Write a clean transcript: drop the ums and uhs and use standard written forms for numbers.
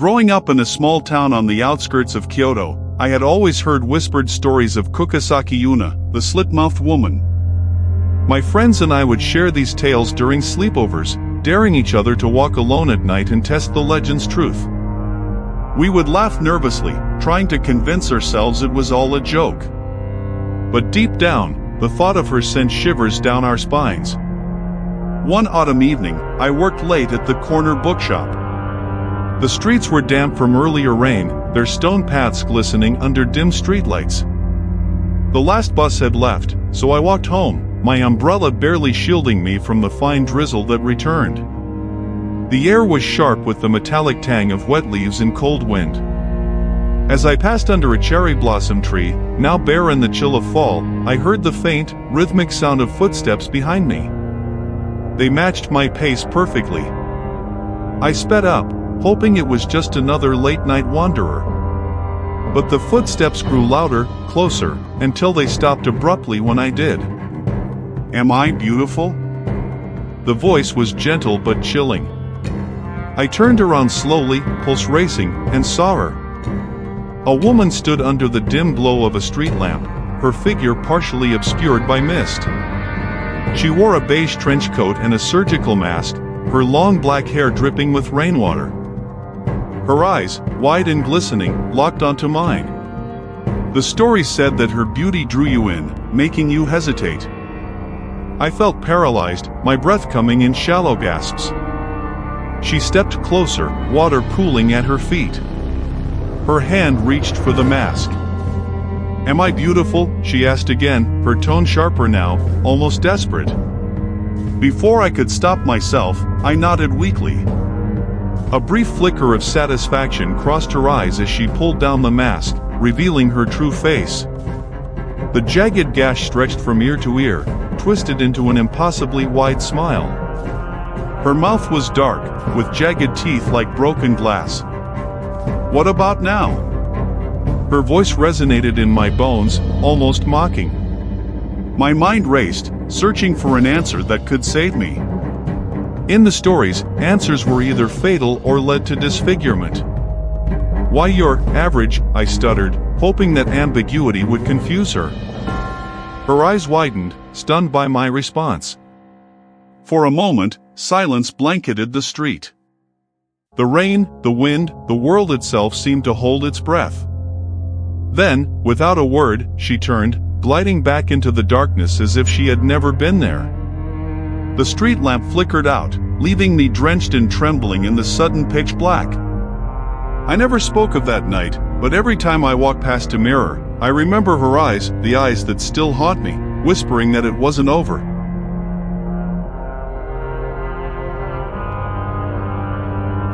Growing up in a small town on the outskirts of Kyoto, I had always heard whispered stories of Kuchisake-Onna, the slit-mouthed woman. My friends and I would share these tales during sleepovers, daring each other to walk alone at night and test the legend's truth. We would laugh nervously, trying to convince ourselves it was all a joke. But deep down, the thought of her sent shivers down our spines. One autumn evening, I worked late at the corner bookshop. The streets were damp from earlier rain, their stone paths glistening under dim streetlights. The last bus had left, so I walked home, my umbrella barely shielding me from the fine drizzle that returned. The air was sharp with the metallic tang of wet leaves and cold wind. As I passed under a cherry blossom tree, now bare in the chill of fall, I heard the faint, rhythmic sound of footsteps behind me. They matched my pace perfectly. I sped up, hoping it was just another late-night wanderer. But the footsteps grew louder, closer, until they stopped abruptly when I did. "Am I beautiful?" The voice was gentle but chilling. I turned around slowly, pulse racing, and saw her. A woman stood under the dim glow of a street lamp, her figure partially obscured by mist. She wore a beige trench coat and a surgical mask, her long black hair dripping with rainwater. Her eyes, wide and glistening, locked onto mine. The story said that her beauty drew you in, making you hesitate. I felt paralyzed, my breath coming in shallow gasps. She stepped closer, water pooling at her feet. Her hand reached for the mask. "Am I beautiful?" she asked again, her tone sharper now, almost desperate. Before I could stop myself, I nodded weakly. A brief flicker of satisfaction crossed her eyes as she pulled down the mask, revealing her true face. The jagged gash stretched from ear to ear, twisted into an impossibly wide smile. Her mouth was dark, with jagged teeth like broken glass. "What about now?" Her voice resonated in my bones, almost mocking. My mind raced, searching for an answer that could save me. In the stories, answers were either fatal or led to disfigurement. "Why, you're average," I stuttered, hoping that ambiguity would confuse her. Her eyes widened, stunned by my response. For a moment, silence blanketed the street. The rain, the wind, the world itself seemed to hold its breath. Then, without a word, she turned, gliding back into the darkness as if she had never been there. The street lamp flickered out, leaving me drenched and trembling in the sudden pitch black. I never spoke of that night, but every time I walk past a mirror, I remember her eyes, the eyes that still haunt me, whispering that it wasn't over.